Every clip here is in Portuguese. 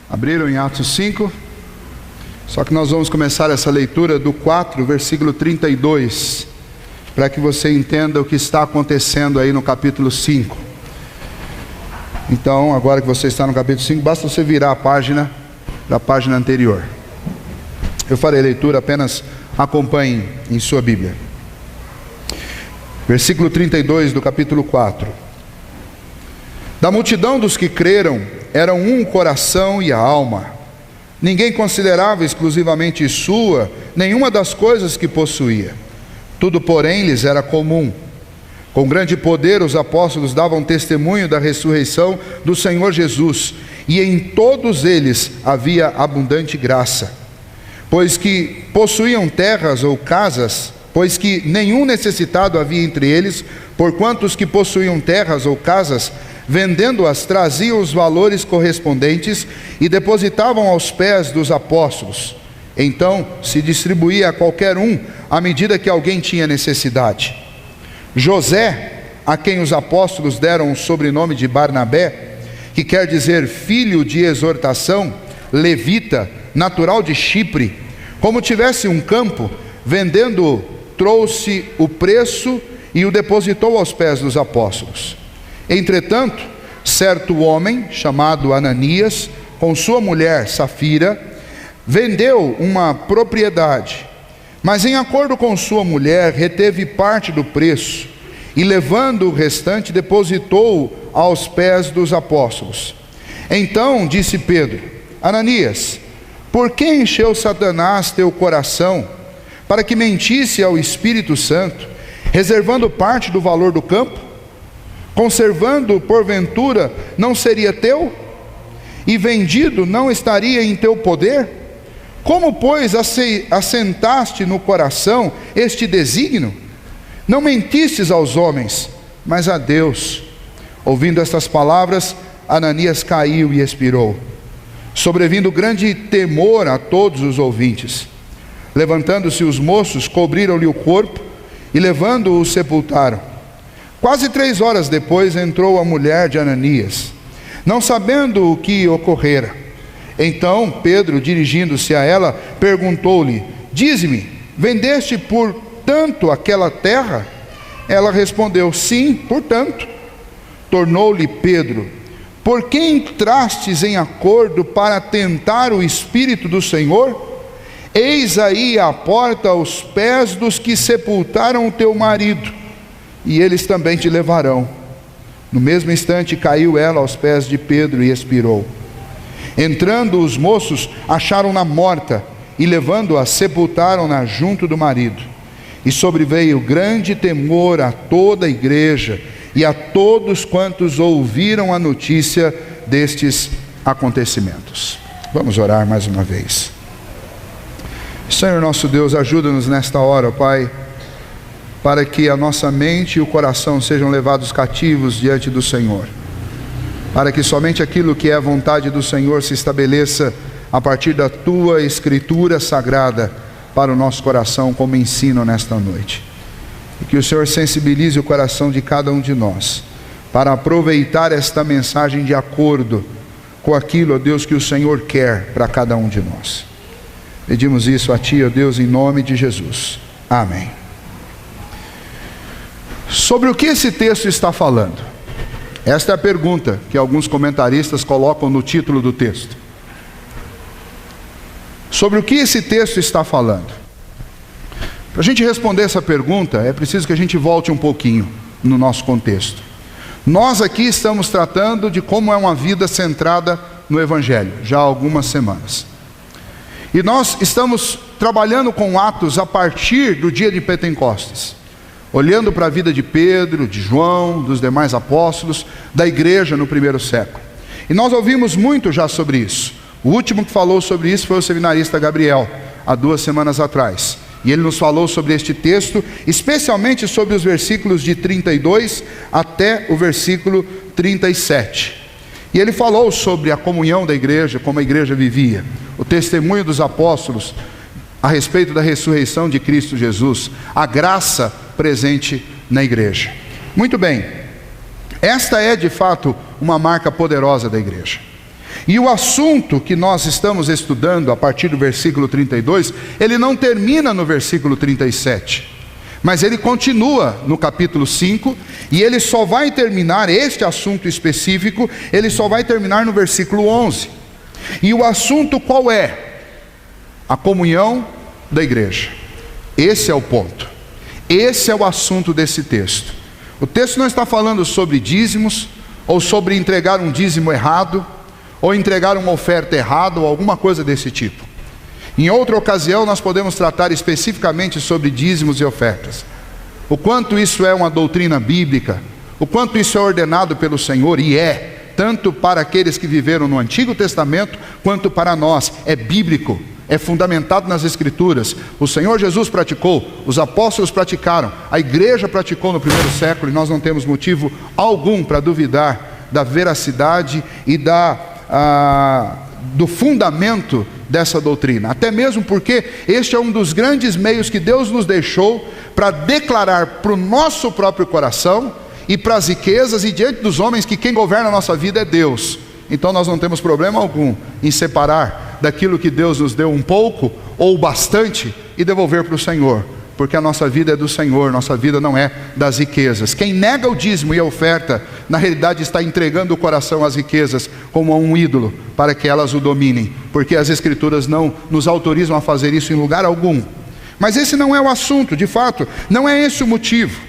Abriram em Atos 5, só que nós vamos começar essa leitura do 4, versículo 32, para que você entenda o que está acontecendo aí no capítulo 5. Então, agora que você está no capítulo 5, basta você virar a página da página anterior. Eu farei leitura, apenas acompanhe em sua Bíblia. Versículo 32 do capítulo 4. Da multidão dos que creram, eram um coração e alma. Ninguém considerava exclusivamente sua nenhuma das coisas que possuía. Tudo, porém, lhes era comum. Com grande poder, os apóstolos davam testemunho da ressurreição do Senhor Jesus, e em todos eles havia abundante graça. Pois que possuíam terras ou casas, pois que nenhum necessitado havia entre eles, porquanto os que possuíam terras ou casas, vendendo-as, traziam os valores correspondentes e depositavam aos pés dos apóstolos. Então se distribuía a qualquer um à medida que alguém tinha necessidade. José, a quem os apóstolos deram o sobrenome de Barnabé, que quer dizer filho de exortação, levita, natural de Chipre, como tivesse um campo, vendendo, trouxe o preço e o depositou aos pés dos apóstolos. Entretanto, certo homem, chamado Ananias, com sua mulher Safira, vendeu uma propriedade, mas em acordo com sua mulher, reteve parte do preço, e levando o restante, depositou aos pés dos apóstolos. Então disse Pedro: Ananias, por que encheu Satanás teu coração, para que mentisse ao Espírito Santo, reservando parte do valor do campo? Conservando, porventura, não seria teu? E vendido, não estaria em teu poder? Como, pois, assentaste no coração este desígnio? Não mentistes aos homens, mas a Deus. Ouvindo estas palavras, Ananias caiu e expirou, sobrevindo grande temor a todos os ouvintes. Levantando-se os moços, cobriram-lhe o corpo e, levando-o, sepultaram. Quase 3 horas depois entrou a mulher de Ananias, não sabendo o que ocorrera. Então Pedro, dirigindo-se a ela, perguntou-lhe: Dize-me, vendeste por tanto aquela terra? Ela respondeu: Sim, por tanto. Tornou-lhe Pedro: Por que entrastes em acordo para tentar o Espírito do Senhor? Eis aí a porta aos pés dos que sepultaram o teu marido, e eles também te levarão. No mesmo instante caiu ela aos pés de Pedro e expirou. Entrando os moços, acharam-na morta, e levando-a, sepultaram-na junto do marido. E sobreveio grande temor a toda a igreja e a todos quantos ouviram a notícia destes acontecimentos. Vamos orar mais uma vez. Senhor nosso Deus, ajuda-nos nesta hora, Pai, para que a nossa mente e o coração sejam levados cativos diante do Senhor, para que somente aquilo que é a vontade do Senhor se estabeleça a partir da Tua Escritura Sagrada para o nosso coração, como ensino nesta noite. E que o Senhor sensibilize o coração de cada um de nós, para aproveitar esta mensagem de acordo com aquilo, ó Deus, que o Senhor quer para cada um de nós. Pedimos isso a Ti, ó Deus, em nome de Jesus. Amém. Sobre o que esse texto está falando? Esta é a pergunta que alguns comentaristas colocam no título do texto. Sobre o que esse texto está falando? Para a gente responder essa pergunta, é preciso que a gente volte um pouquinho no nosso contexto. Nós aqui estamos tratando de como é uma vida centrada no Evangelho, já há algumas semanas. E nós estamos trabalhando com Atos a partir do dia de Pentecostes, olhando para a vida de Pedro, de João, dos demais apóstolos, da igreja no primeiro século. E nós ouvimos muito já sobre isso. O último que falou sobre isso foi o seminarista Gabriel, há 2 semanas atrás. E ele nos falou sobre este texto, especialmente sobre os versículos de 32 até o versículo 37. E ele falou sobre a comunhão da igreja, como a igreja vivia, o testemunho dos apóstolos a respeito da ressurreição de Cristo Jesus, a graça presente na igreja. Muito bem, esta é de fato uma marca poderosa da igreja. E o assunto que nós estamos estudando a partir do versículo 32, ele não termina no versículo 37, mas ele continua no capítulo 5, e ele só vai terminar, este assunto específico, ele só vai terminar no versículo 11. E o assunto qual é? A comunhão da igreja. Esse é o ponto. Esse é o assunto desse texto. O texto não está falando sobre dízimos, ou sobre entregar um dízimo errado, ou entregar uma oferta errada, ou alguma coisa desse tipo. Em outra ocasião nós podemos tratar especificamente sobre dízimos e ofertas. O quanto isso é uma doutrina bíblica, o quanto isso é ordenado pelo Senhor, e é, tanto para aqueles que viveram no Antigo Testamento, quanto para nós, é bíblico, é fundamentado nas Escrituras. O Senhor Jesus praticou, os apóstolos praticaram, a igreja praticou no primeiro século, e nós não temos motivo algum para duvidar da veracidade e do fundamento dessa doutrina, até mesmo porque este é um dos grandes meios que Deus nos deixou para declarar para o nosso próprio coração e para as riquezas e diante dos homens que quem governa a nossa vida é Deus. Então nós não temos problema algum em separar daquilo que Deus nos deu um pouco ou bastante e devolver para o Senhor, porque a nossa vida é do Senhor, nossa vida não é das riquezas. Quem nega o dízimo e a oferta, na realidade está entregando o coração às riquezas como a um ídolo, para que elas o dominem, porque as Escrituras não nos autorizam a fazer isso em lugar algum. Mas esse não é o assunto, de fato, não é esse o motivo.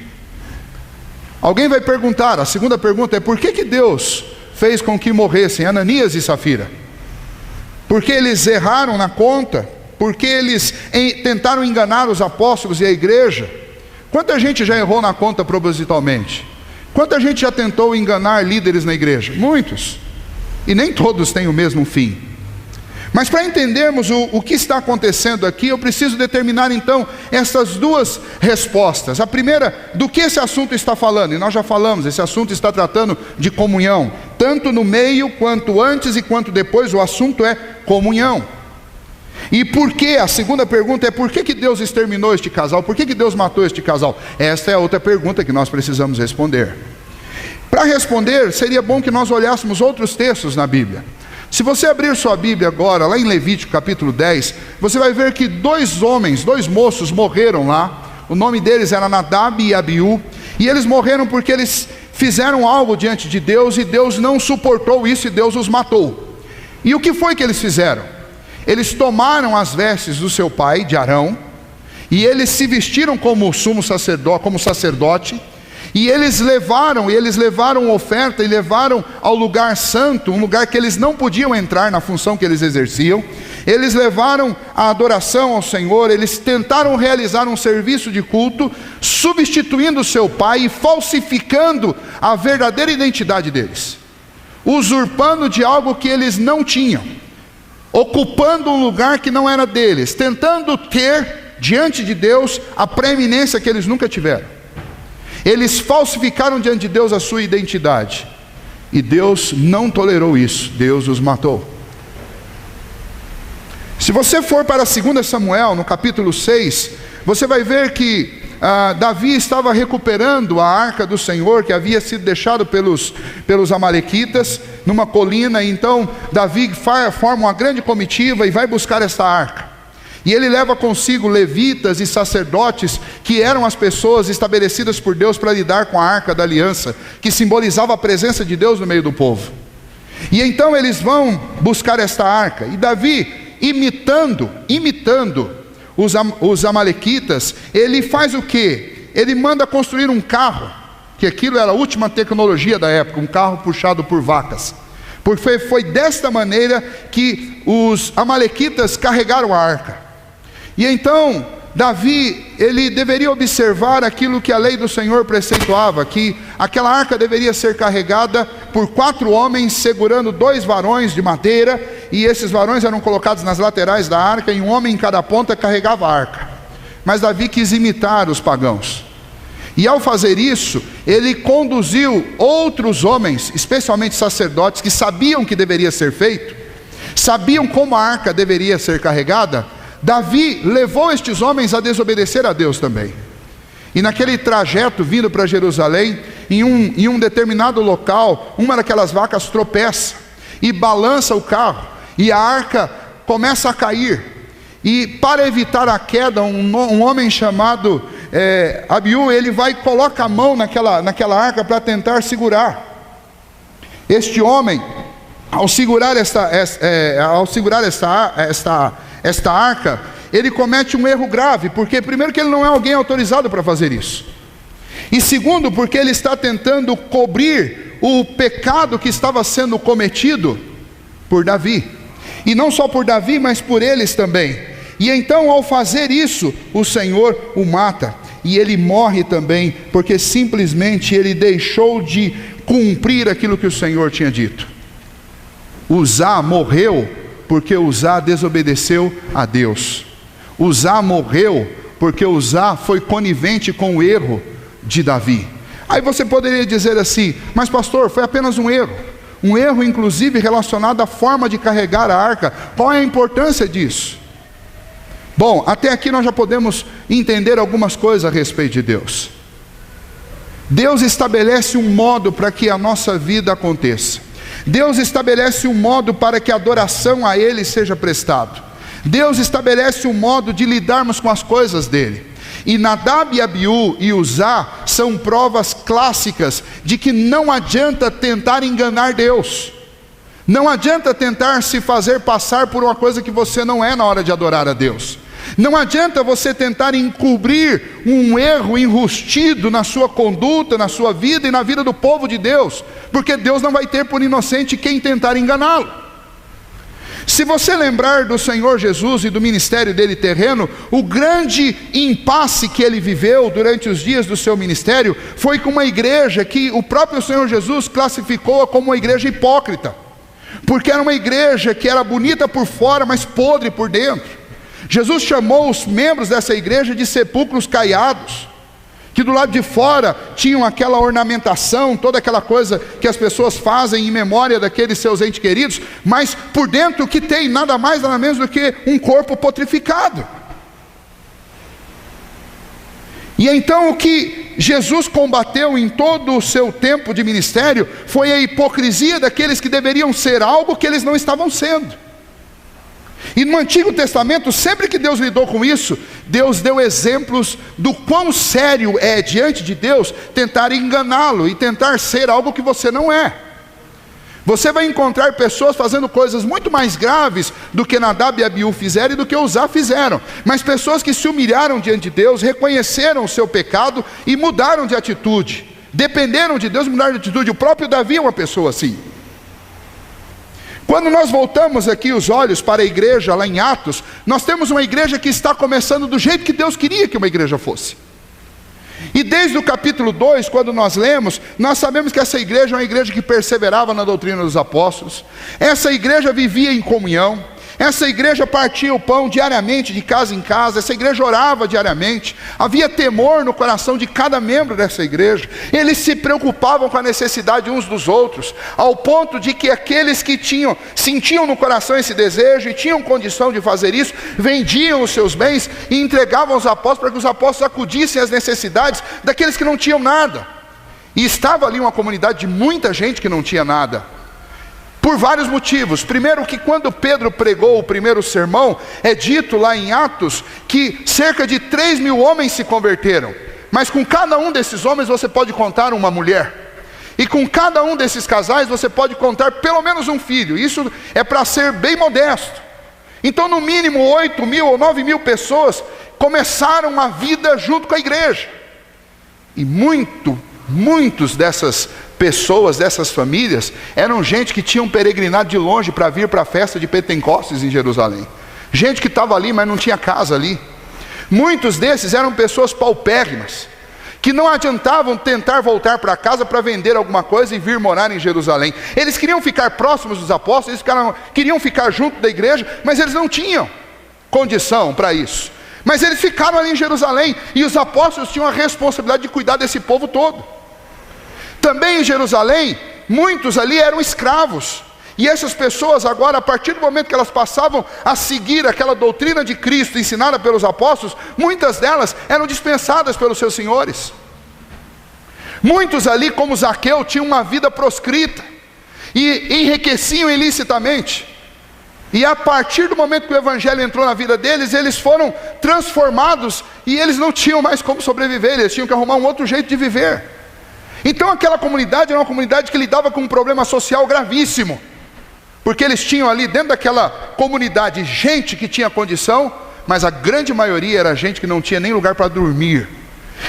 Alguém vai perguntar, a segunda pergunta é: por que Deus fez com que morressem Ananias e Safira? Porque eles erraram na conta? Porque eles tentaram enganar os apóstolos e a igreja? Quanta gente já errou na conta propositalmente? Quanta gente já tentou enganar líderes na igreja? Muitos. E nem todos têm o mesmo fim. Mas para entendermos o que está acontecendo aqui, eu preciso determinar então essas duas respostas. A primeira, do que esse assunto está falando? E nós já falamos, esse assunto está tratando de comunhão. Tanto no meio, quanto antes e quanto depois, o assunto é comunhão. E por que? A segunda pergunta é: por que Deus exterminou este casal? Por que Deus matou este casal? Esta é a outra pergunta que nós precisamos responder. Para responder, seria bom que nós olhássemos outros textos na Bíblia. Se você abrir sua Bíblia agora, lá em Levítico capítulo 10, você vai ver que dois moços morreram lá. O nome deles era Nadab e Abiú, e eles morreram porque eles fizeram algo diante de Deus, e Deus não suportou isso, e Deus os matou. E o que foi que eles fizeram? Eles tomaram as vestes do seu pai, de Arão, e eles se vestiram como sumo sacerdote, como sacerdote, e eles levaram oferta e levaram ao lugar santo, um lugar que eles não podiam entrar na função que eles exerciam. Eles levaram a adoração ao Senhor, eles tentaram realizar um serviço de culto, substituindo o seu pai e falsificando a verdadeira identidade deles, usurpando de algo que eles não tinham, ocupando um lugar que não era deles, tentando ter diante de Deus a preeminência que eles nunca tiveram. Eles falsificaram diante de Deus a sua identidade, e Deus não tolerou isso, Deus os matou. Se você for para 2 Samuel, no capítulo 6, você vai ver que Davi estava recuperando a arca do Senhor, que havia sido deixado pelos amalequitas, numa colina. Então Davi forma uma grande comitiva e vai buscar esta arca. E ele leva consigo levitas e sacerdotes, que eram as pessoas estabelecidas por Deus para lidar com a arca da aliança, que simbolizava a presença de Deus no meio do povo. E então eles vão buscar esta arca, e Davi, imitando os amalequitas, ele faz o quê? Ele manda construir um carro, que aquilo era a última tecnologia da época, um carro puxado por vacas. Porque foi desta maneira que os amalequitas carregaram a arca. E então Davi, ele deveria observar aquilo que a lei do Senhor preceituava, que aquela arca deveria ser carregada por 4 homens, segurando 2 varões de madeira, e esses varões eram colocados nas laterais da arca, e um homem em cada ponta carregava a arca. Mas Davi quis imitar os pagãos, e ao fazer isso, ele conduziu outros homens, especialmente sacerdotes, que sabiam que deveria ser feito, sabiam como a arca deveria ser carregada. Davi levou estes homens a desobedecer a Deus também. E naquele trajeto vindo para Jerusalém, em um determinado local, uma daquelas vacas tropeça. e balança o carro, e a arca começa a cair. E para evitar a queda, um homem chamado Abiú, ele vai e coloca a mão naquela arca para tentar segurar. Este homem, ao segurar esta arca, ele comete um erro grave, porque primeiro que ele não é alguém autorizado para fazer isso, e segundo porque ele está tentando cobrir o pecado que estava sendo cometido por Davi, e não só por Davi, mas por eles também. E então, ao fazer isso, o Senhor o mata, e ele morre também, porque simplesmente ele deixou de cumprir aquilo que o Senhor tinha dito. Uzá morreu porque Uzá desobedeceu a Deus. Uzá morreu porque Uzá foi conivente com o erro de Davi. Aí você poderia dizer assim: mas pastor, foi apenas um erro inclusive relacionado à forma de carregar a arca. Qual é a importância disso? Bom, até aqui nós já podemos entender algumas coisas a respeito de Deus. Deus estabelece um modo para que a nossa vida aconteça. Deus estabelece um modo para que a adoração a Ele seja prestada. Deus estabelece um modo de lidarmos com as coisas dele. E Nadab e Abiú e Uzá são provas clássicas de que não adianta tentar enganar Deus. Não adianta tentar se fazer passar por uma coisa que você não é na hora de adorar a Deus. Não adianta você tentar encobrir um erro enrustido na sua conduta, na sua vida e na vida do povo de Deus, porque Deus não vai ter por inocente quem tentar enganá-lo. Se você lembrar do Senhor Jesus e do ministério dele terreno, o grande impasse que ele viveu durante os dias do seu ministério foi com uma igreja que o próprio Senhor Jesus classificou como uma igreja hipócrita, porque era uma igreja que era bonita por fora, mas podre por dentro. Jesus chamou os membros dessa igreja de sepulcros caiados, que do lado de fora tinham aquela ornamentação, toda aquela coisa que as pessoas fazem em memória daqueles seus entes queridos, mas por dentro o que tem nada mais nada menos do que um corpo putrificado. E então o que Jesus combateu em todo o seu tempo de ministério foi a hipocrisia daqueles que deveriam ser algo que eles não estavam sendo. E no Antigo Testamento, sempre que Deus lidou com isso, Deus deu exemplos do quão sério é diante de Deus tentar enganá-lo e tentar ser algo que você não é. Você vai encontrar pessoas fazendo coisas muito mais graves do que Nadab e Abiú fizeram e do que Uzá fizeram, mas pessoas que se humilharam diante de Deus, reconheceram o seu pecado e mudaram de atitude, dependeram de Deus e mudaram de atitude. O próprio Davi é uma pessoa assim. Quando nós voltamos aqui os olhos para a igreja lá em Atos, nós temos uma igreja que está começando do jeito que Deus queria que uma igreja fosse. E desde o capítulo 2, quando nós lemos, nós sabemos que essa igreja é uma igreja que perseverava na doutrina dos apóstolos. Essa igreja vivia em comunhão. Essa igreja partia o pão diariamente, de casa em casa. Essa igreja orava diariamente. Havia temor no coração de cada membro dessa igreja. Eles se preocupavam com a necessidade uns dos outros, ao ponto de que aqueles que sentiam no coração esse desejo e tinham condição de fazer isso, vendiam os seus bens e entregavam aos apóstolos para que os apóstolos acudissem às necessidades daqueles que não tinham nada. E estava ali uma comunidade de muita gente que não tinha nada. Por vários motivos. Primeiro, que quando Pedro pregou o primeiro sermão, é dito lá em Atos que cerca de 3.000 homens se converteram. Mas com cada um desses homens você pode contar uma mulher. E com cada um desses casais você pode contar pelo menos um filho. Isso é para ser bem modesto. Então no mínimo 8.000 ou 9.000 pessoas começaram a vida junto com a igreja. E muitos dessas pessoas, dessas famílias, eram gente que tinham peregrinado de longe para vir para a festa de Pentecostes em Jerusalém. Gente que estava ali, mas não tinha casa ali. Muitos desses eram pessoas paupérrimas, que não adiantavam tentar voltar para casa para vender alguma coisa e vir morar em Jerusalém. Eles queriam ficar próximos dos apóstolos, eles queriam ficar junto da igreja, mas eles não tinham condição para isso. Mas eles ficaram ali em Jerusalém, e os apóstolos tinham a responsabilidade de cuidar desse povo todo. Também em Jerusalém, muitos ali eram escravos. E essas pessoas agora, a partir do momento que elas passavam a seguir aquela doutrina de Cristo ensinada pelos apóstolos, muitas delas eram dispensadas pelos seus senhores. Muitos ali, como Zaqueu, tinham uma vida proscrita. e enriqueciam ilicitamente. E a partir do momento que o evangelho entrou na vida deles, eles foram transformados e eles não tinham mais como sobreviver, eles tinham que arrumar um outro jeito de viver. Então aquela comunidade era uma comunidade que lidava com um problema social gravíssimo, porque eles tinham ali dentro daquela comunidade gente que tinha condição, mas a grande maioria era gente que não tinha nem lugar para dormir.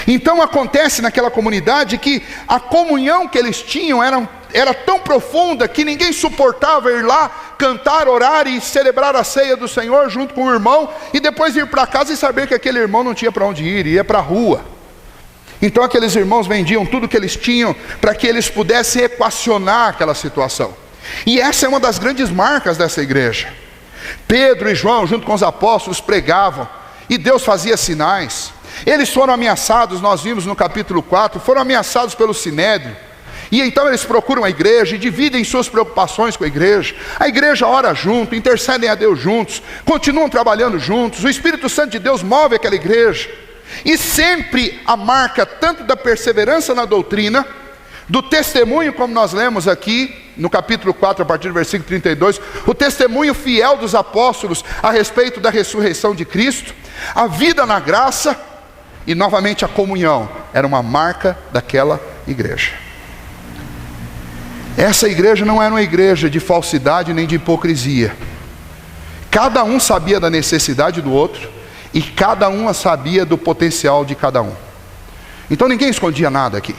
Então acontece naquela comunidade que a comunhão que eles tinham era tão profunda que ninguém suportava ir lá cantar, orar e celebrar a ceia do Senhor junto com o irmão, e depois ir para casa e saber que aquele irmão não tinha para onde ir, ia para a rua. Então aqueles irmãos vendiam tudo que eles tinham para que eles pudessem equacionar aquela situação. E essa é uma das grandes marcas dessa igreja. Pedro e João, junto com os apóstolos, pregavam, e Deus fazia sinais. Eles foram ameaçados, nós vimos no capítulo 4, foram ameaçados pelo Sinédrio. E então eles procuram a igreja e dividem suas preocupações com a igreja. A igreja ora junto, intercedem a Deus juntos, continuam trabalhando juntos. O Espírito Santo de Deus move aquela igreja. E sempre a marca tanto da perseverança na doutrina, do testemunho, como nós lemos aqui no capítulo 4, a partir do versículo 32, o testemunho fiel dos apóstolos a respeito da ressurreição de Cristo, a vida na graça e novamente a comunhão, era uma marca daquela igreja. Essa igreja não era uma igreja de falsidade nem de hipocrisia. Cada um sabia da necessidade do outro e cada um sabia do potencial de cada um. Então ninguém escondia nada aqui.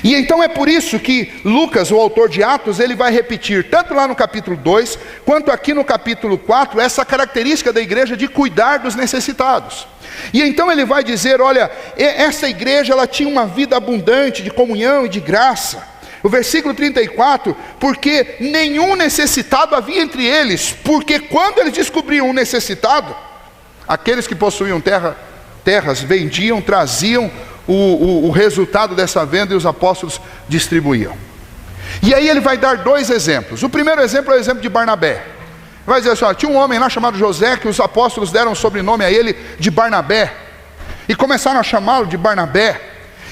E então é por isso que Lucas, o autor de Atos, ele vai repetir, tanto lá no capítulo 2, quanto aqui no capítulo 4, essa característica da igreja de cuidar dos necessitados. E então ele vai dizer, olha, essa igreja ela tinha uma vida abundante de comunhão e de graça. O versículo 34, porque nenhum necessitado havia entre eles, porque quando eles descobriam um necessitado, aqueles que possuíam terras vendiam, traziam o resultado dessa venda e os apóstolos distribuíam. E aí ele vai dar dois exemplos. O primeiro exemplo é o exemplo de Barnabé. Vai dizer assim, ó, tinha um homem lá chamado José, que os apóstolos deram sobrenome a ele de Barnabé, e começaram a chamá-lo de Barnabé.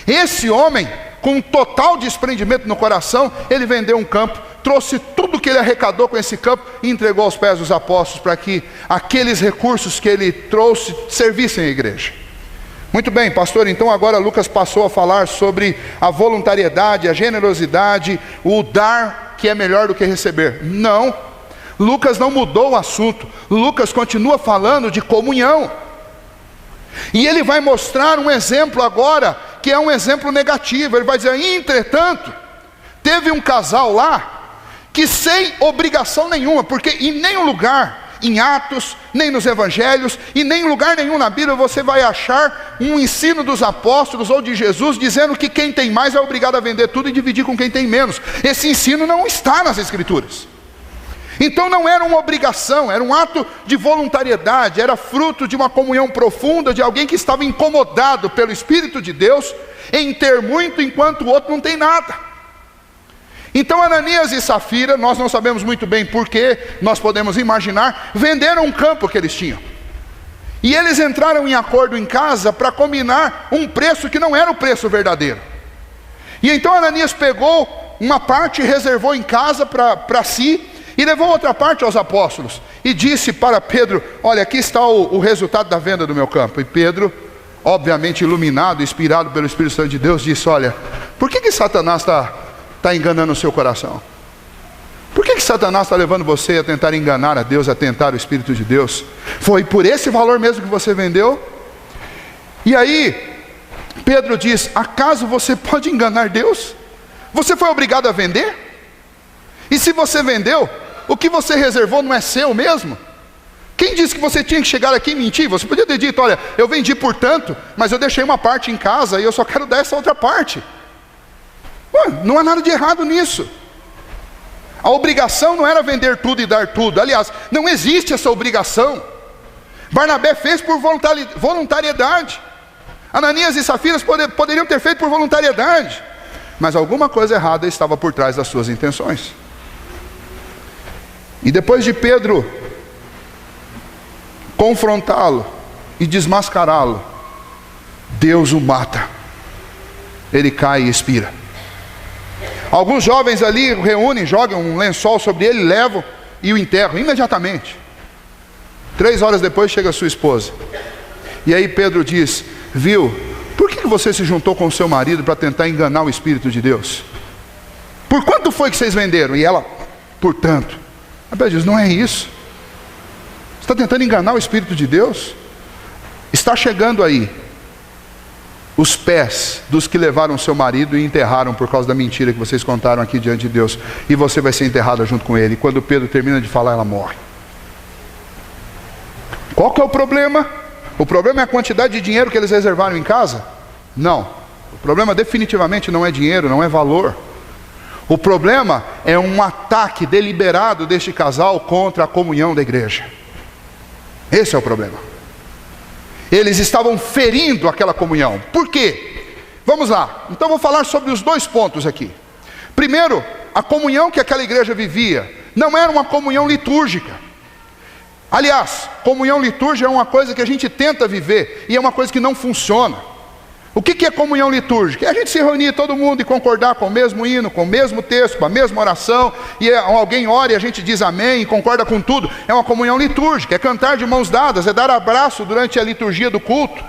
Esse homem, com um total desprendimento no coração, ele vendeu um campo, trouxe tudo que ele arrecadou com esse campo e entregou aos pés dos apóstolos, para que aqueles recursos que ele trouxe servissem à igreja. Muito bem, pastor, então agora Lucas passou a falar sobre a voluntariedade, a generosidade, o dar que é melhor do que receber. Não, Lucas não mudou o assunto. Lucas continua falando de comunhão. E ele vai mostrar um exemplo agora, que é um exemplo negativo. Ele vai dizer, entretanto, teve um casal lá, que sem obrigação nenhuma, porque em nenhum lugar, em Atos, nem nos Evangelhos, e nem em lugar nenhum na Bíblia, você vai achar um ensino dos apóstolos ou de Jesus, dizendo que quem tem mais é obrigado a vender tudo e dividir com quem tem menos. Esse ensino não está nas Escrituras. Então não era uma obrigação, era um ato de voluntariedade, era fruto de uma comunhão profunda, de alguém que estava incomodado pelo Espírito de Deus, em ter muito enquanto o outro não tem nada. Então Ananias e Safira, nós não sabemos muito bem porquê, nós podemos imaginar, venderam um campo que eles tinham. E eles entraram em acordo em casa para combinar um preço que não era o preço verdadeiro. E então Ananias pegou uma parte e reservou em casa para si, e levou outra parte aos apóstolos, e disse para Pedro, olha, aqui está o resultado da venda do meu campo. E Pedro, obviamente iluminado, inspirado pelo Espírito Santo de Deus, disse, olha, por que Satanás está enganando o seu coração? Por que Satanás está levando você a tentar enganar a Deus, a tentar o Espírito de Deus? Foi por esse valor mesmo que você vendeu? E aí, Pedro diz, acaso você pode enganar Deus? Você foi obrigado a vender? E se você vendeu, o que você reservou não é seu mesmo? Quem disse que você tinha que chegar aqui e mentir? Você podia ter dito, olha, eu vendi por tanto, mas eu deixei uma parte em casa e eu só quero dar essa outra parte. Não há nada de errado nisso. A obrigação não era vender tudo e dar tudo. Aliás, não existe essa obrigação. Barnabé fez por voluntariedade. Ananias e Safiras poderiam ter feito por voluntariedade. Mas alguma coisa errada estava por trás das suas intenções. E depois de Pedro confrontá-lo e desmascará-lo, Deus o mata. Ele cai e expira. Alguns jovens ali reúnem, jogam um lençol sobre ele, levam e o enterram imediatamente. 3 horas depois chega a sua esposa. E aí Pedro diz: viu, por que você se juntou com o seu marido para tentar enganar o Espírito de Deus? Por quanto foi que vocês venderam? E ela: por tanto. A Pedro diz: não é isso. Você está tentando enganar o Espírito de Deus? Está chegando aí os pés dos que levaram seu marido e enterraram por causa da mentira que vocês contaram aqui diante de Deus. E você vai ser enterrada junto com ele. E quando Pedro termina de falar, ela morre. Qual que é o problema? O problema é a quantidade de dinheiro que eles reservaram em casa? Não. O problema definitivamente não é dinheiro, não é valor. O problema é um ataque deliberado deste casal contra a comunhão da igreja. Esse é o problema. Eles estavam ferindo aquela comunhão. Por quê? Vamos lá. Então vou falar sobre os 2 pontos aqui. Primeiro, a comunhão que aquela igreja vivia não era uma comunhão litúrgica. Aliás, comunhão litúrgica é uma coisa que a gente tenta viver e é uma coisa que não funciona. O que é comunhão litúrgica? É a gente se reunir todo mundo e concordar com o mesmo hino, com o mesmo texto, com a mesma oração, e alguém ora e a gente diz amém e concorda com tudo. É uma comunhão litúrgica, é cantar de mãos dadas, é dar abraço durante a liturgia do culto,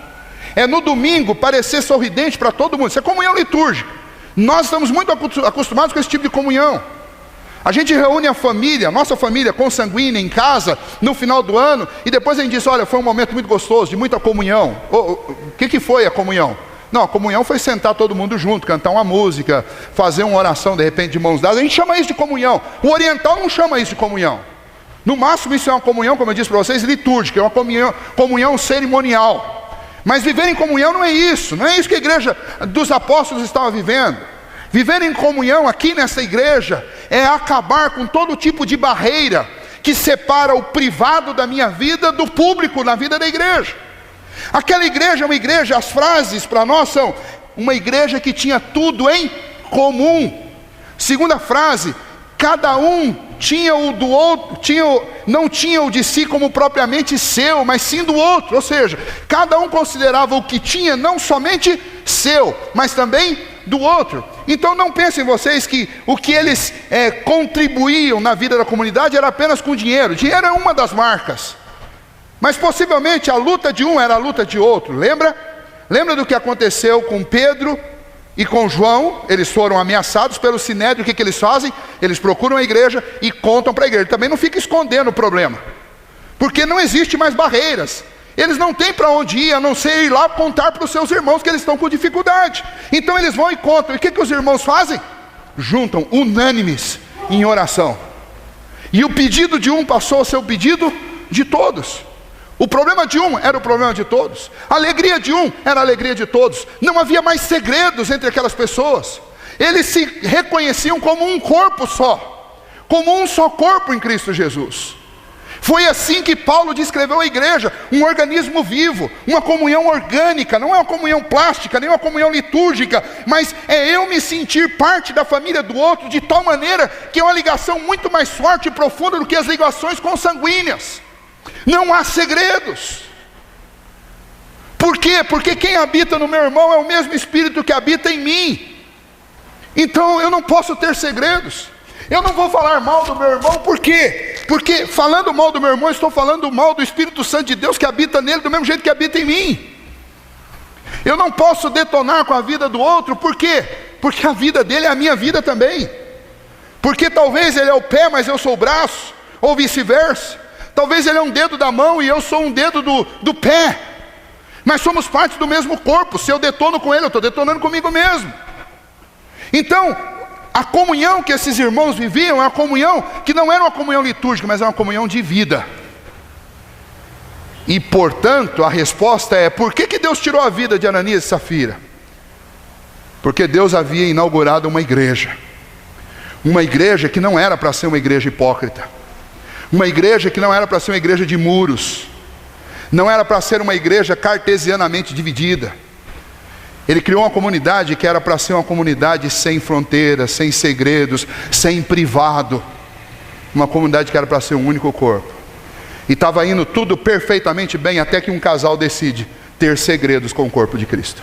é no domingo parecer sorridente para todo mundo. Isso é comunhão litúrgica. Nós estamos muito acostumados com esse tipo de comunhão. A gente reúne a família, nossa família consanguínea em casa, no final do ano, e depois a gente diz: olha, foi um momento muito gostoso, de muita comunhão. O que foi a comunhão? Não, a comunhão foi sentar todo mundo junto, cantar uma música, fazer uma oração de repente de mãos dadas. A gente chama isso de comunhão. O oriental não chama isso de comunhão. No máximo isso é uma comunhão, como eu disse para vocês, litúrgica, é uma comunhão cerimonial. Mas viver em comunhão não é isso que a igreja dos apóstolos estava vivendo. Viver em comunhão aqui nessa igreja é acabar com todo tipo de barreira que separa o privado da minha vida do público na vida da igreja. Aquela igreja é uma igreja, as frases para nós são uma igreja que tinha tudo em comum. Segunda frase: cada um tinha o do outro, não tinha o de si como propriamente seu, mas sim do outro. Ou seja, cada um considerava o que tinha não somente seu, mas também do outro. Então não pensem vocês que o que eles contribuíam na vida da comunidade era apenas com dinheiro. Dinheiro é uma das marcas, mas possivelmente a luta de um era a luta de outro. Lembra do que aconteceu com Pedro e com João? Eles foram ameaçados pelo Sinédrio. O que eles fazem? Eles procuram a igreja e contam para a igreja. Também não fica escondendo o problema, porque não existe mais barreiras. Eles não têm para onde ir, a não ser ir lá contar para os seus irmãos que eles estão com dificuldade. Então eles vão e contam. E o que os irmãos fazem? Juntam, unânimes, em oração. E o pedido de um passou a ser o pedido de todos. O problema de um era o problema de todos. A alegria de um era a alegria de todos. Não havia mais segredos entre aquelas pessoas. Eles se reconheciam como um corpo só, como um só corpo em Cristo Jesus. Foi assim que Paulo descreveu a igreja: um organismo vivo, uma comunhão orgânica. Não é uma comunhão plástica, nem uma comunhão litúrgica, mas é eu me sentir parte da família do outro, de tal maneira que é uma ligação muito mais forte e profunda do que as ligações consanguíneas. Não há segredos. Por quê? Porque quem habita no meu irmão é o mesmo Espírito que habita em mim. Então eu não posso ter segredos. Eu não vou falar mal do meu irmão. Por quê? Porque falando mal do meu irmão, estou falando mal do Espírito Santo de Deus que habita nele do mesmo jeito que habita em mim. Eu não posso detonar com a vida do outro. Por quê? Porque a vida dele é a minha vida também. Porque talvez ele é o pé, mas eu sou o braço, ou vice-versa. Talvez ele é um dedo da mão e eu sou um dedo do pé, mas somos parte do mesmo corpo. Se eu detono com ele, eu estou detonando comigo mesmo. Então, a comunhão que esses irmãos viviam é uma comunhão que não era uma comunhão litúrgica, mas é uma comunhão de vida. E portanto, a resposta é: por que Deus tirou a vida de Ananias e Safira? Porque Deus havia inaugurado uma igreja que não era para ser uma igreja hipócrita, uma igreja que não era para ser uma igreja de muros, não era para ser uma igreja cartesianamente dividida. Ele criou uma comunidade que era para ser uma comunidade sem fronteiras, sem segredos, sem privado. Uma comunidade que era para ser um único corpo. E estava indo tudo perfeitamente bem, até que um casal decide ter segredos com o corpo de Cristo.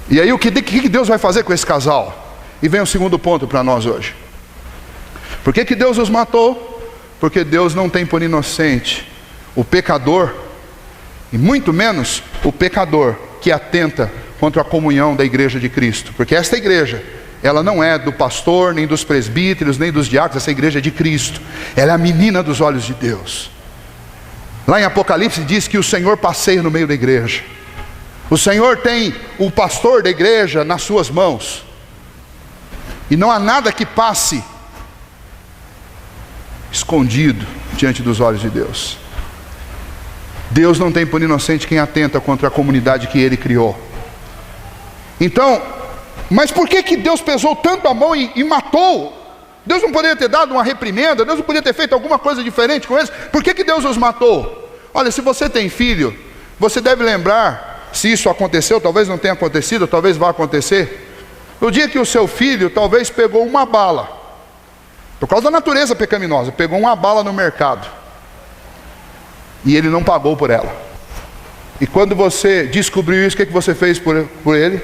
E aí o que Deus vai fazer com esse casal? E vem o segundo ponto para nós hoje. Por que Deus os matou? Porque Deus não tem por inocente o pecador, e muito menos o pecador que atenta contra a comunhão da igreja de Cristo. Porque esta igreja, ela não é do pastor, nem dos presbíteros, nem dos diáconos. Essa igreja é de Cristo. Ela é a menina dos olhos de Deus. Lá em Apocalipse diz que o Senhor passeia no meio da igreja. O Senhor tem o pastor da igreja nas suas mãos. E não há nada que passe escondido diante dos olhos de Deus. Deus não tem por inocente quem atenta contra a comunidade que Ele criou. Então, mas por que Deus pesou tanto a mão e matou? Deus não poderia ter dado uma reprimenda? Deus não poderia ter feito alguma coisa diferente com eles? Por que Deus os matou? Olha, se você tem filho, você deve lembrar, se isso aconteceu, talvez não tenha acontecido, talvez vá acontecer, no dia que o seu filho talvez pegou uma bala, por causa da natureza pecaminosa, pegou uma bala no mercado, e ele não pagou por ela. E quando você descobriu isso, o que você fez por ele?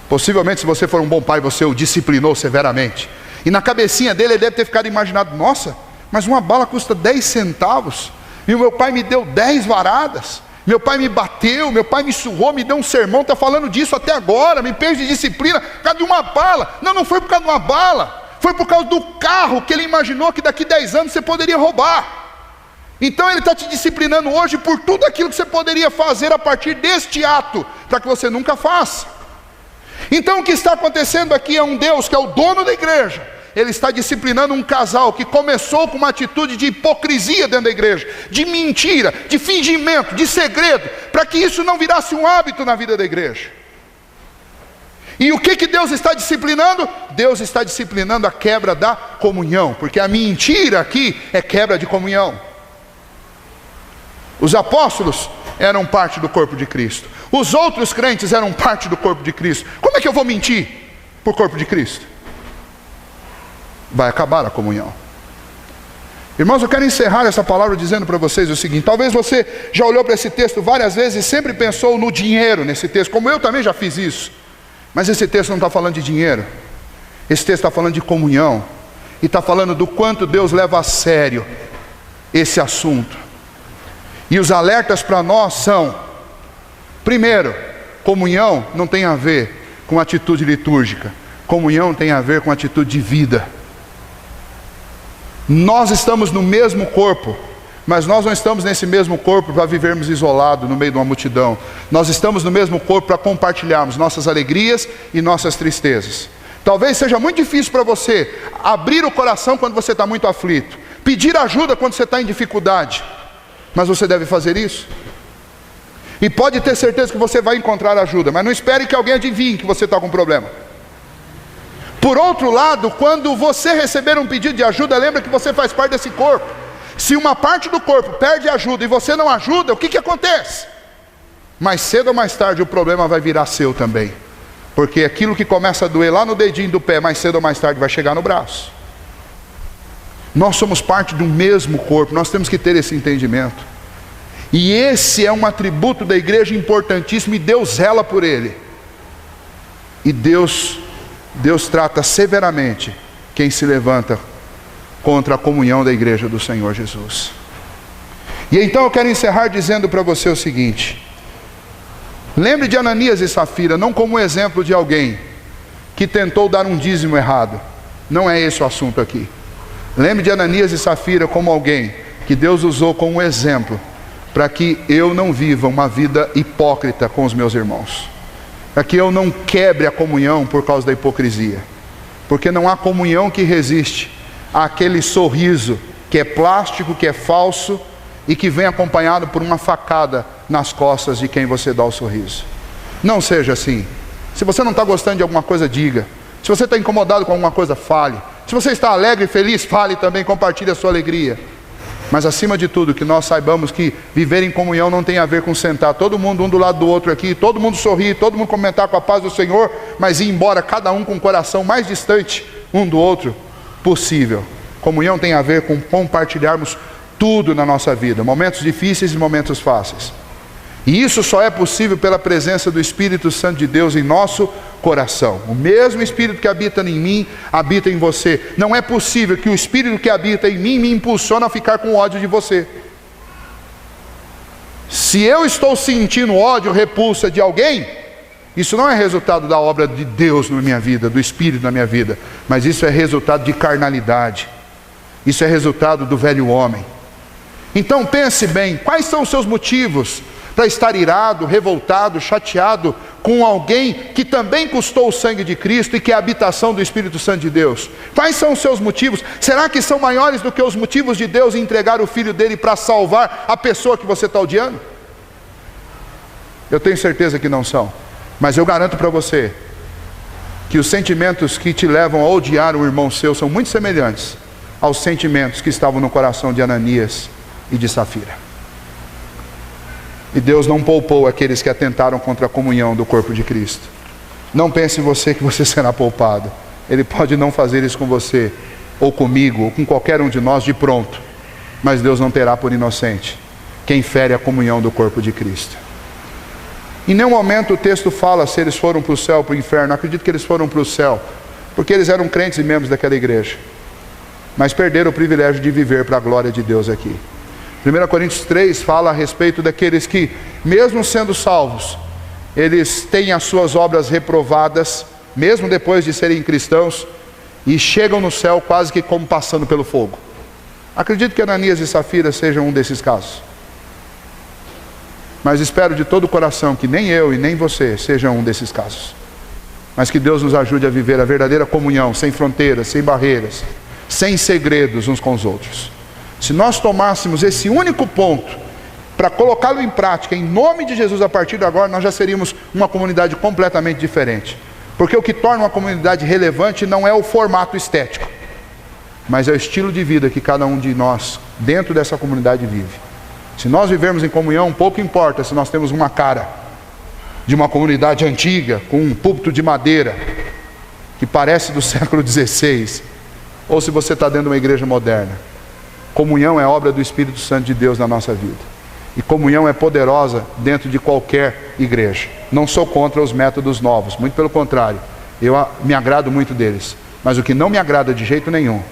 Possivelmente, se você for um bom pai, você o disciplinou severamente. E na cabecinha dele, ele deve ter ficado imaginado: nossa, mas uma bala custa 10 centavos, e o meu pai me deu 10 varadas, meu pai me bateu, meu pai me surrou, me deu um sermão, está falando disso até agora, me pede de disciplina por causa de uma bala. Não foi por causa de uma bala, foi por causa do carro que ele imaginou que daqui 10 anos você poderia roubar. Então ele está te disciplinando hoje por tudo aquilo que você poderia fazer a partir deste ato, para que você nunca faça. Então o que está acontecendo aqui é um Deus que é o dono da igreja. Ele está disciplinando um casal que começou com uma atitude de hipocrisia dentro da igreja, de mentira, de fingimento, de segredo, para que isso não virasse um hábito na vida da igreja. E o que Deus está disciplinando? Deus está disciplinando a quebra da comunhão, porque a mentira aqui é quebra de comunhão. Os apóstolos eram parte do corpo de Cristo. Os outros crentes eram parte do corpo de Cristo. Como é que eu vou mentir por corpo de Cristo? Vai acabar a comunhão. Irmãos, eu quero encerrar essa palavra dizendo para vocês o seguinte: talvez você já olhou para esse texto várias vezes e sempre pensou no dinheiro nesse texto, como eu também já fiz isso. Mas esse texto não está falando de dinheiro. Esse texto está falando de comunhão. E está falando do quanto Deus leva a sério esse assunto. E os alertas para nós são: primeiro, comunhão não tem a ver com atitude litúrgica. Comunhão tem a ver com atitude de vida. Nós estamos no mesmo corpo, mas nós não estamos nesse mesmo corpo para vivermos isolados no meio de uma multidão. Nós estamos no mesmo corpo para compartilharmos nossas alegrias e nossas tristezas. Talvez seja muito difícil para você abrir o coração quando você está muito aflito, pedir ajuda quando você está em dificuldade, mas você deve fazer isso. E pode ter certeza que você vai encontrar ajuda, mas não espere que alguém adivinhe que você está com problema. Por outro lado, quando você receber um pedido de ajuda, lembra que você faz parte desse corpo. Se uma parte do corpo perde ajuda e você não ajuda, o que acontece? Mais cedo ou mais tarde o problema vai virar seu também. Porque aquilo que começa a doer lá no dedinho do pé, mais cedo ou mais tarde vai chegar no braço. Nós somos parte do mesmo corpo, nós temos que ter esse entendimento. E esse é um atributo da igreja importantíssimo, e Deus zela por ele. E Deus trata severamente quem se levanta contra a comunhão da igreja do Senhor Jesus. E então eu quero encerrar dizendo para você o seguinte: lembre de Ananias e Safira, não como exemplo de alguém que tentou dar um dízimo errado. Não é esse o assunto aqui. Lembre de Ananias e Safira como alguém que Deus usou como exemplo para que eu não viva uma vida hipócrita com os meus irmãos, para que eu não quebre a comunhão por causa da hipocrisia, porque não há comunhão que resiste àquele sorriso que é plástico, que é falso e que vem acompanhado por uma facada nas costas de quem você dá o sorriso. Não seja assim. Se você não está gostando de alguma coisa, diga. Se você está incomodado com alguma coisa, fale. Se você está alegre e feliz, fale também, compartilhe a sua alegria. Mas acima de tudo, que nós saibamos que viver em comunhão não tem a ver com sentar todo mundo um do lado do outro aqui, todo mundo sorrir, todo mundo comentar com a paz do Senhor, mas ir embora cada um com o coração mais distante um do outro possível. Comunhão tem a ver com compartilharmos tudo na nossa vida, momentos difíceis e momentos fáceis. E isso só é possível pela presença do Espírito Santo de Deus em nosso coração. O mesmo Espírito que habita em mim, habita em você. Não é possível que o Espírito que habita em mim me impulsione a ficar com ódio de você. Se eu estou sentindo ódio, repulsa de alguém, isso não é resultado da obra de Deus na minha vida, do Espírito na minha vida, mas isso é resultado de carnalidade. Isso é resultado do velho homem. Então pense bem, quais são os seus motivos para estar irado, revoltado, chateado com alguém que também custou o sangue de Cristo e que é a habitação do Espírito Santo de Deus? Quais são os seus motivos? Será que são maiores do que os motivos de Deus em entregar o Filho dele para salvar a pessoa que você está odiando? Eu tenho certeza que não são, mas eu garanto para você que os sentimentos que te levam a odiar um irmão seu são muito semelhantes aos sentimentos que estavam no coração de Ananias e de Safira. E Deus não poupou aqueles que atentaram contra a comunhão do corpo de Cristo. Não pense em você que você será poupado. Ele pode não fazer isso com você, ou comigo, ou com qualquer um de nós de pronto. Mas Deus não terá por inocente quem fere a comunhão do corpo de Cristo. Em nenhum momento o texto fala se eles foram para o céu ou para o inferno. Acredito que eles foram para o céu, porque eles eram crentes e membros daquela igreja, mas perderam o privilégio de viver para a glória de Deus aqui. 1 Coríntios 3 fala a respeito daqueles que, mesmo sendo salvos, eles têm as suas obras reprovadas, mesmo depois de serem cristãos, e chegam no céu quase que como passando pelo fogo. Acredito que Ananias e Safira sejam um desses casos. Mas espero de todo o coração que nem eu e nem você sejam um desses casos. Mas que Deus nos ajude a viver a verdadeira comunhão, sem fronteiras, sem barreiras, sem segredos uns com os outros. Se nós tomássemos esse único ponto para colocá-lo em prática, em nome de Jesus, a partir de agora, nós já seríamos uma comunidade completamente diferente. Porque o que torna uma comunidade relevante não é o formato estético, mas é o estilo de vida que cada um de nós, dentro dessa comunidade, vive. Se nós vivermos em comunhão, pouco importa se nós temos uma cara de uma comunidade antiga, com um púlpito de madeira, que parece do século XVI, ou se você está dentro de uma igreja moderna. Comunhão é obra do Espírito Santo de Deus na nossa vida. E comunhão é poderosa dentro de qualquer igreja. Não sou contra os métodos novos, muito pelo contrário. Eu me agrado muito deles. Mas o que não me agrada de jeito nenhum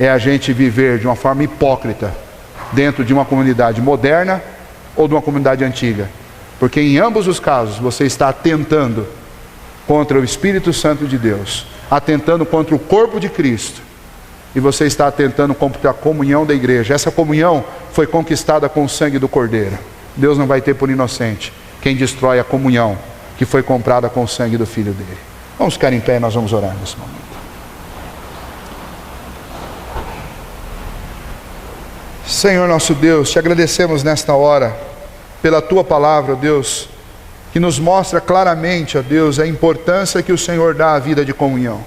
é a gente viver de uma forma hipócrita dentro de uma comunidade moderna ou de uma comunidade antiga. Porque em ambos os casos você está atentando contra o Espírito Santo de Deus, atentando contra o corpo de Cristo. E você está atentando contra a comunhão da igreja. Essa comunhão foi conquistada com o sangue do Cordeiro. Deus não vai ter por inocente quem destrói a comunhão que foi comprada com o sangue do Filho dele. Vamos ficar em pé e nós vamos orar nesse momento. Senhor nosso Deus, te agradecemos nesta hora pela tua palavra, ó Deus, que nos mostra claramente, ó Deus, a importância que o Senhor dá à vida de comunhão.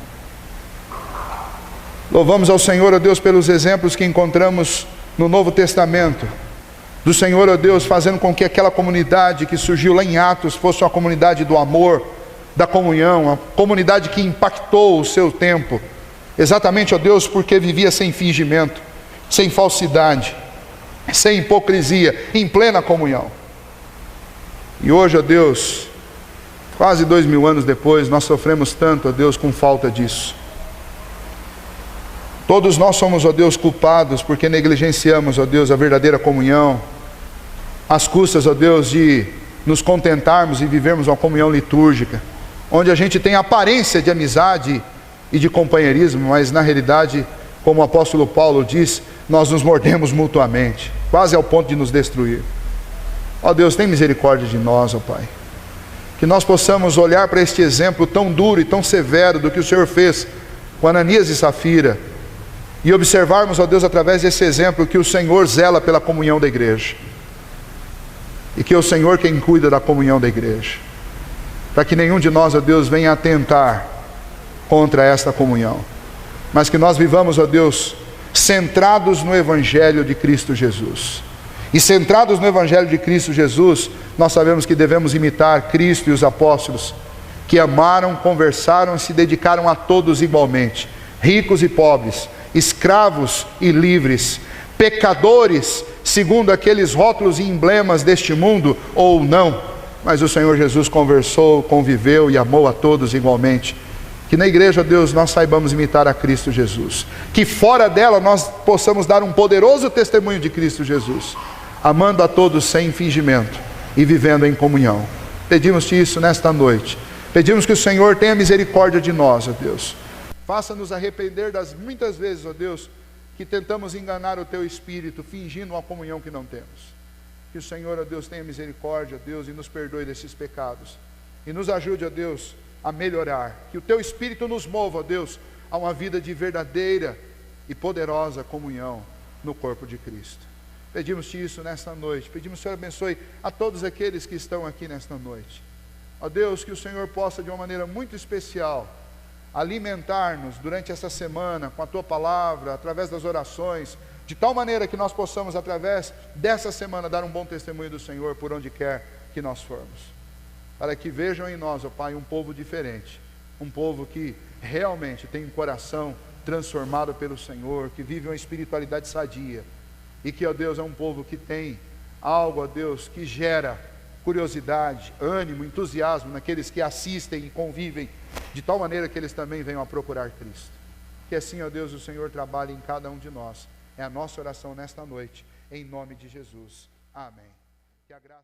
Louvamos ao Senhor, ó Deus, pelos exemplos que encontramos no Novo Testamento, do Senhor, ó Deus, fazendo com que aquela comunidade que surgiu lá em Atos fosse uma comunidade do amor, da comunhão, uma comunidade que impactou o seu tempo, exatamente, ó Deus, porque vivia sem fingimento, sem falsidade, sem hipocrisia, em plena comunhão. E hoje, ó Deus, quase 2000 anos depois, nós sofremos tanto, ó Deus, com falta disso. Todos nós somos, ó Deus, culpados porque negligenciamos, ó Deus, a verdadeira comunhão, às custas, ó Deus, de nos contentarmos e vivermos uma comunhão litúrgica, onde a gente tem aparência de amizade e de companheirismo, mas na realidade, como o apóstolo Paulo diz, nós nos mordemos mutuamente, quase ao ponto de nos destruir. Ó Deus, tem misericórdia de nós, ó Pai, que nós possamos olhar para este exemplo tão duro e tão severo do que o Senhor fez com Ananias e Safira, e observarmos, ó Deus, através desse exemplo, que o Senhor zela pela comunhão da igreja, e que é o Senhor quem cuida da comunhão da igreja, para que nenhum de nós, ó Deus, venha atentar contra esta comunhão, mas que nós vivamos, ó Deus, centrados no Evangelho de Cristo Jesus. E centrados no Evangelho de Cristo Jesus, nós sabemos que devemos imitar Cristo e os apóstolos, que amaram, conversaram e se dedicaram a todos igualmente, ricos e pobres, escravos e livres, pecadores, segundo aqueles rótulos e emblemas deste mundo, ou não, mas o Senhor Jesus conversou, conviveu e amou a todos igualmente. Que na igreja, Deus, nós saibamos imitar a Cristo Jesus, que fora dela nós possamos dar um poderoso testemunho de Cristo Jesus, amando a todos sem fingimento e vivendo em comunhão. Pedimos-te isso nesta noite. Pedimos que o Senhor tenha misericórdia de nós, ó Deus. Faça-nos arrepender das muitas vezes, ó Deus, que tentamos enganar o Teu Espírito, fingindo uma comunhão que não temos. Que o Senhor, ó Deus, tenha misericórdia, ó Deus, e nos perdoe desses pecados. E nos ajude, ó Deus, a melhorar. Que o Teu Espírito nos mova, ó Deus, a uma vida de verdadeira e poderosa comunhão no corpo de Cristo. Pedimos-te isso nesta noite. Pedimos que o Senhor abençoe a todos aqueles que estão aqui nesta noite. Ó Deus, que o Senhor possa de uma maneira muito especial alimentar-nos durante essa semana com a Tua palavra, através das orações, de tal maneira que nós possamos, através dessa semana, dar um bom testemunho do Senhor por onde quer que nós formos. Para que vejam em nós, ó Pai, um povo diferente, um povo que realmente tem um coração transformado pelo Senhor, que vive uma espiritualidade sadia, e que, ó Deus, é um povo que tem algo, ó Deus, que gera curiosidade, ânimo, entusiasmo naqueles que assistem e convivem, de tal maneira que eles também venham a procurar Cristo. Que assim, ó Deus, o Senhor trabalhe em cada um de nós. É a nossa oração nesta noite, em nome de Jesus. Amém. Que a graça...